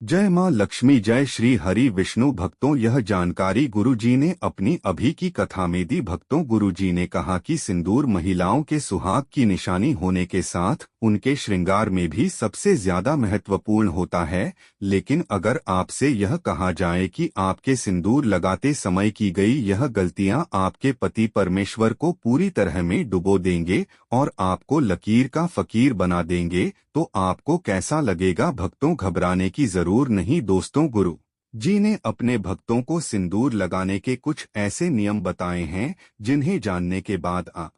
जय मां लक्ष्मी जय श्री हरि विष्णु भक्तों। यह जानकारी गुरुजी ने अपनी अभी की कथा में दी। भक्तों, गुरुजी ने कहा कि सिंदूर महिलाओं के सुहाग की निशानी होने के साथ उनके श्रृंगार में भी सबसे ज्यादा महत्वपूर्ण होता है। लेकिन अगर आपसे यह कहा जाए कि आपके सिंदूर लगाते समय की गई यह गलतियां आपके पति परमेश्वर को पूरी तरह में डुबो देंगे और आपको लकीर का फकीर बना देंगे, तो आपको कैसा लगेगा? भक्तों, घबराने की जरूर नहीं दोस्तों। गुरु जी ने अपने भक्तों को सिंदूर लगाने के कुछ ऐसे नियम बताए हैं जिन्हें जानने के बाद आप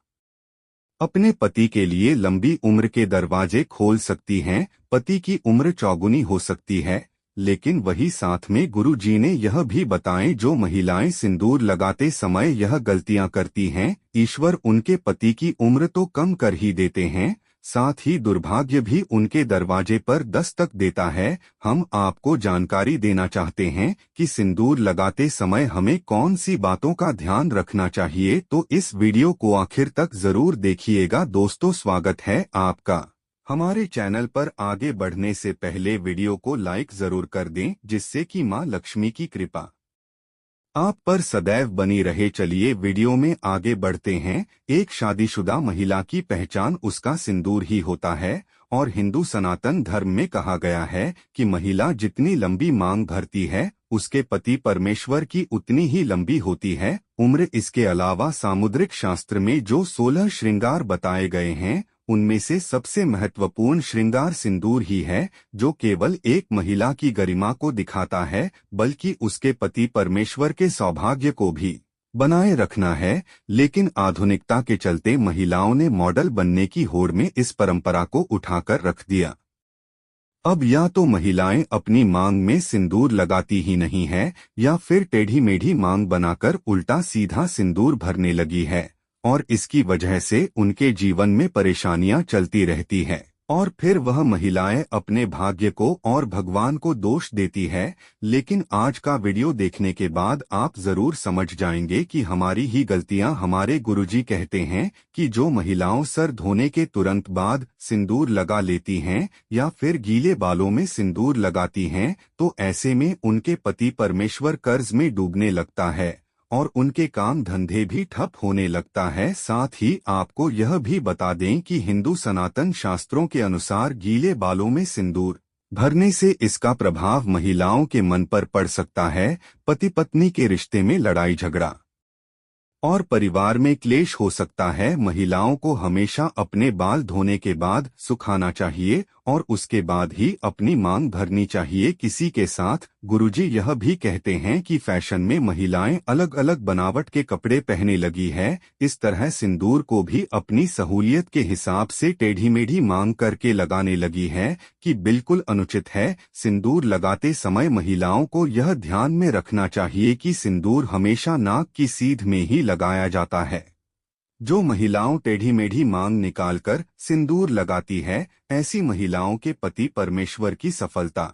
अपने पति के लिए लंबी उम्र के दरवाजे खोल सकती हैं। पति की उम्र चौगुनी हो सकती है, लेकिन वही साथ में गुरु जी ने यह भी बताएं, जो महिलाएं सिंदूर लगाते समय यह गलतियां करती हैं, ईश्वर उनके पति की उम्र तो कम कर ही देते हैं, साथ ही दुर्भाग्य भी उनके दरवाजे पर दस्तक देता है। हम आपको जानकारी देना चाहते हैं कि सिंदूर लगाते समय हमें कौन सी बातों का ध्यान रखना चाहिए, तो इस वीडियो को आखिर तक जरूर देखिएगा। दोस्तों, स्वागत है आपका हमारे चैनल पर। आगे बढ़ने से पहले वीडियो को लाइक जरूर कर दें, जिससे कि मां लक्ष्मी की कृपा आप पर सदैव बनी रहे। चलिए वीडियो में आगे बढ़ते हैं। एक शादीशुदा महिला की पहचान उसका सिंदूर ही होता है और हिंदू सनातन धर्म में कहा गया है कि महिला जितनी लंबी मांग भरती है, उसके पति परमेश्वर की उतनी ही लंबी होती है उम्र। इसके अलावा सामुद्रिक शास्त्र में जो 16 श्रृंगार बताए गए हैं, उनमें से सबसे महत्वपूर्ण श्रृंगार सिंदूर ही है, जो केवल एक महिला की गरिमा को दिखाता है, बल्कि उसके पति परमेश्वर के सौभाग्य को भी बनाए रखना है। लेकिन आधुनिकता के चलते महिलाओं ने मॉडल बनने की होड़ में इस परंपरा को उठाकर रख दिया। अब या तो महिलाएं अपनी मांग में सिंदूर लगाती ही नहीं है, या फिर टेढ़ी मेढ़ी मांग बनाकर उल्टा सीधा सिंदूर भरने लगी है, और इसकी वजह से उनके जीवन में परेशानियां चलती रहती है। और फिर वह महिलाएं अपने भाग्य को और भगवान को दोष देती है। लेकिन आज का वीडियो देखने के बाद आप जरूर समझ जाएंगे कि हमारी ही गलतियां। हमारे गुरुजी कहते हैं कि जो महिलाओं सर धोने के तुरंत बाद सिंदूर लगा लेती हैं या फिर गीले बालों में सिंदूर लगाती हैं, तो ऐसे में उनके पति परमेश्वर कर्ज में डूबने लगता है और उनके काम धंधे भी ठप होने लगता है। साथ ही आपको यह भी बता दें कि हिंदू सनातन शास्त्रों के अनुसार गीले बालों में सिंदूर भरने से इसका प्रभाव महिलाओं के मन पर पड़ सकता है। पति पत्नी के रिश्ते में लड़ाई झगड़ा और परिवार में क्लेश हो सकता है। महिलाओं को हमेशा अपने बाल धोने के बाद सुखाना चाहिए और उसके बाद ही अपनी मांग भरनी चाहिए किसी के साथ। गुरुजी यह भी कहते हैं कि फैशन में महिलाएं अलग अलग बनावट के कपड़े पहने लगी है। इस तरह सिंदूर को भी अपनी सहूलियत के हिसाब से टेढ़ी मेढ़ी मांग करके लगाने लगी है, कि बिल्कुल अनुचित है। सिंदूर लगाते समय महिलाओं को यह ध्यान में रखना चाहिए कि सिंदूर हमेशा नाक की सीध में ही लगाया जाता है। जो महिलाओं टेढ़ी मेढ़ी मांग निकालकर सिंदूर लगाती है, ऐसी महिलाओं के पति परमेश्वर की सफलता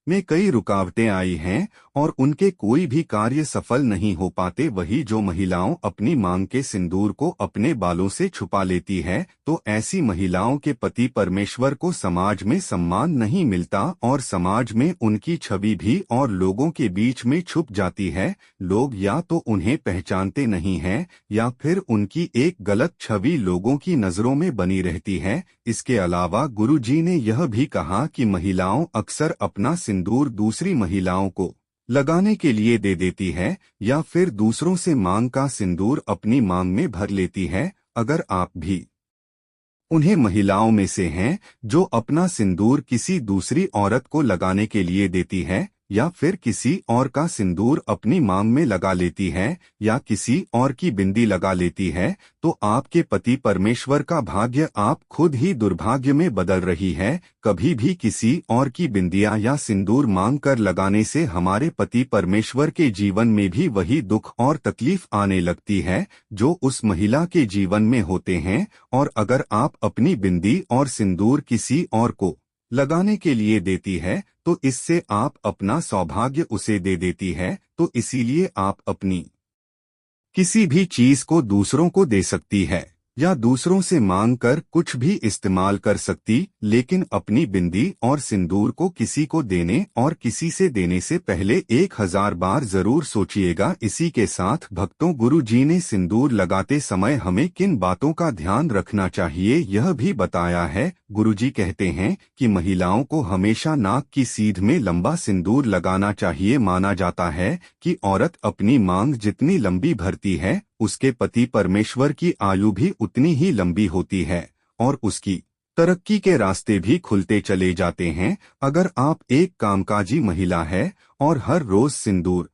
में कई रुकावटें आई हैं और उनके कोई भी कार्य सफल नहीं हो पाते। वही जो महिलाओं अपनी मांग के सिंदूर को अपने बालों से छुपा लेती है, तो ऐसी महिलाओं के पति परमेश्वर को समाज में सम्मान नहीं मिलता और समाज में उनकी छवि भी और लोगों के बीच में छुप जाती है। लोग या तो उन्हें पहचानते नहीं हैं या फिर उनकी एक गलत छवि लोगों की नजरों में बनी रहती है। इसके अलावा गुरुजी ने यह भी कहा कि महिलाओं अक्सर अपना सिंदूर दूसरी महिलाओं को लगाने के लिए दे देती है या फिर दूसरों से मांग का सिंदूर अपनी मांग में भर लेती है। अगर आप भी उन्हें महिलाओं में से हैं जो अपना सिंदूर किसी दूसरी औरत को लगाने के लिए देती है, या फिर किसी और का सिंदूर अपनी मांग में लगा लेती है, या किसी और की बिंदी लगा लेती है, तो आपके पति परमेश्वर का भाग्य आप खुद ही दुर्भाग्य में बदल रही है। कभी भी किसी और की बिंदियां या सिंदूर मांग कर लगाने से हमारे पति परमेश्वर के जीवन में भी वही दुख और तकलीफ आने लगती है जो उस महिला के जीवन में होते हैं। और अगर आप अपनी बिंदी और सिंदूर किसी और को लगाने के लिए देती है, तो इससे आप अपना सौभाग्य उसे दे देती है। तो इसीलिए आप अपनी किसी भी चीज को दूसरों को दे सकती है, या दूसरों से मांग कर कुछ भी इस्तेमाल कर सकती, लेकिन अपनी बिंदी और सिंदूर को किसी को देने और किसी से देने से पहले 1000 बार जरूर सोचिएगा। इसी के साथ भक्तों, गुरु जी ने सिंदूर लगाते समय हमें किन बातों का ध्यान रखना चाहिए यह भी बताया है। गुरु जी कहते हैं कि महिलाओं को हमेशा नाक की सीध में लंबा सिंदूर लगाना चाहिए। माना जाता है कि औरत अपनी मांग जितनी लंबी भरती है, उसके पति परमेश्वर की आयु भी उतनी ही लंबी होती है और उसकी तरक्की के रास्ते भी खुलते चले जाते हैं। अगर आप एक कामकाजी महिला है और हर रोज सिंदूर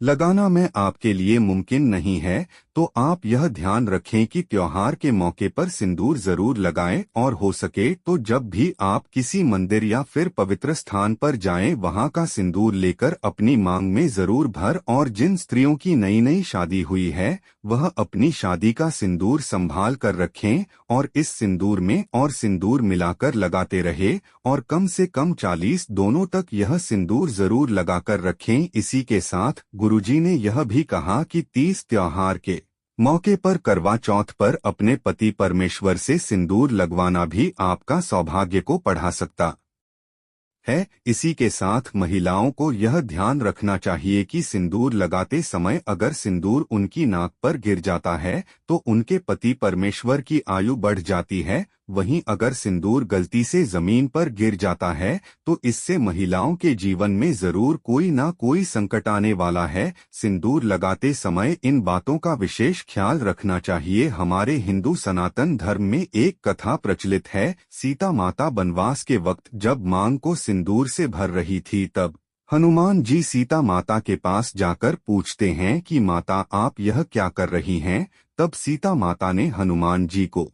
लगाना में आपके लिए मुमकिन नहीं है, तो आप यह ध्यान रखें कि त्योहार के मौके पर सिंदूर जरूर लगाएं और हो सके तो जब भी आप किसी मंदिर या फिर पवित्र स्थान पर जाएं, वहां का सिंदूर लेकर अपनी मांग में जरूर भर। और जिन स्त्रियों की नई नई शादी हुई है, वह अपनी शादी का सिंदूर संभाल कर रखें और इस सिंदूर में और सिंदूर मिलाकर लगाते रहे और कम से कम 40 दोनों तक यह सिंदूर जरूर लगाकर रखें। इसी के साथ गुरुजी ने यह भी कहा कि 30 त्योहार के मौके पर करवा चौथ पर अपने पति परमेश्वर से सिंदूर लगवाना भी आपका सौभाग्य को बढ़ा सकता है। इसी के साथ महिलाओं को यह ध्यान रखना चाहिए कि सिंदूर लगाते समय अगर सिंदूर उनकी नाक पर गिर जाता है तो उनके पति परमेश्वर की आयु बढ़ जाती है। वहीं अगर सिंदूर गलती से जमीन पर गिर जाता है तो इससे महिलाओं के जीवन में जरूर कोई ना कोई संकट आने वाला है। सिंदूर लगाते समय इन बातों का विशेष ख्याल रखना चाहिए। हमारे हिंदू सनातन धर्म में एक कथा प्रचलित है। सीता माता वनवास के वक्त जब मांग को सिंदूर से भर रही थी, तब हनुमान जी सीता माता के पास जाकर पूछते हैं कि माता, आप यह क्या कर रही हैं? तब सीता माता ने हनुमान जी को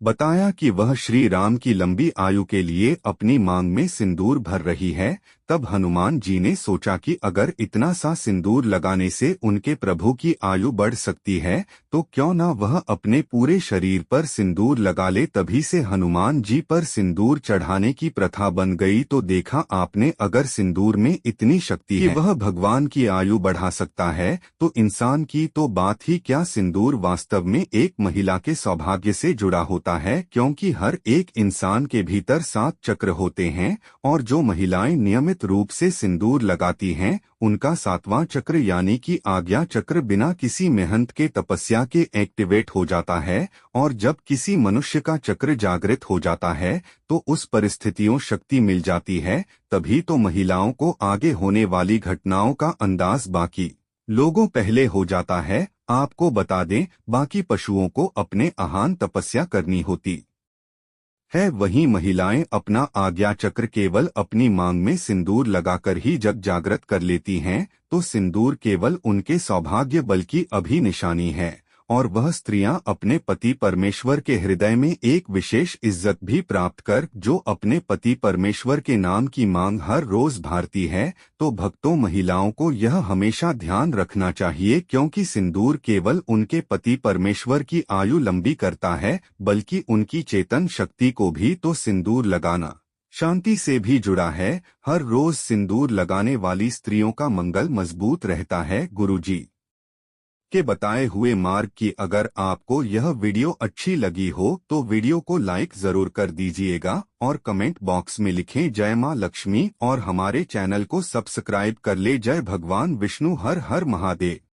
बताया कि वह श्री राम की लंबी आयु के लिए अपनी मांग में सिंदूर भर रही है। तब हनुमान जी ने सोचा कि अगर इतना सा सिंदूर लगाने से उनके प्रभु की आयु बढ़ सकती है, तो क्यों न वह अपने पूरे शरीर पर सिंदूर लगा ले। तभी से हनुमान जी पर सिंदूर चढ़ाने की प्रथा बन गई। तो देखा आपने, अगर सिंदूर में इतनी शक्ति है कि वह भगवान की आयु बढ़ा सकता है, तो इंसान की तो बात ही क्या। सिंदूर वास्तव में एक महिला के सौभाग्य से जुड़ा होता है, क्योंकि हर एक इंसान के भीतर 7 चक्र होते हैं और जो महिलाएं नियमित रूप से सिंदूर लगाती हैं, उनका 7वां चक्र यानी कि आज्ञा चक्र बिना किसी मेहनत के तपस्या के एक्टिवेट हो जाता है। और जब किसी मनुष्य का चक्र जागृत हो जाता है तो उस परिस्थितियों शक्ति मिल जाती है। तभी तो महिलाओं को आगे होने वाली घटनाओं का अंदाज बाकी लोगों पहले हो जाता है। आपको बता दें, बाकी पशुओं को अपने आहान तपस्या करनी होती है, वहीं महिलाएं अपना आज्ञा चक्र केवल अपनी मांग में सिंदूर लगाकर ही जग जागृत कर लेती हैं। तो सिंदूर केवल उनके सौभाग्य बल्कि अभी निशानी है और वह स्त्रियां अपने पति परमेश्वर के हृदय में एक विशेष इज्जत भी प्राप्त कर, जो अपने पति परमेश्वर के नाम की मांग हर रोज भारती है। तो भक्तों, महिलाओं को यह हमेशा ध्यान रखना चाहिए, क्योंकि सिंदूर केवल उनके पति परमेश्वर की आयु लंबी करता है, बल्कि उनकी चेतन शक्ति को भी। तो सिंदूर लगाना शांति से भी जुड़ा है। हर रोज सिंदूर लगाने वाली स्त्रियों का मंगल मजबूत रहता है। गुरुजी के बताए हुए मार्ग की अगर आपको यह वीडियो अच्छी लगी हो तो वीडियो को लाइक जरूर कर दीजिएगा और कमेंट बॉक्स में लिखें जय मां लक्ष्मी और हमारे चैनल को सब्सक्राइब कर ले। जय भगवान विष्णु। हर हर महादेव।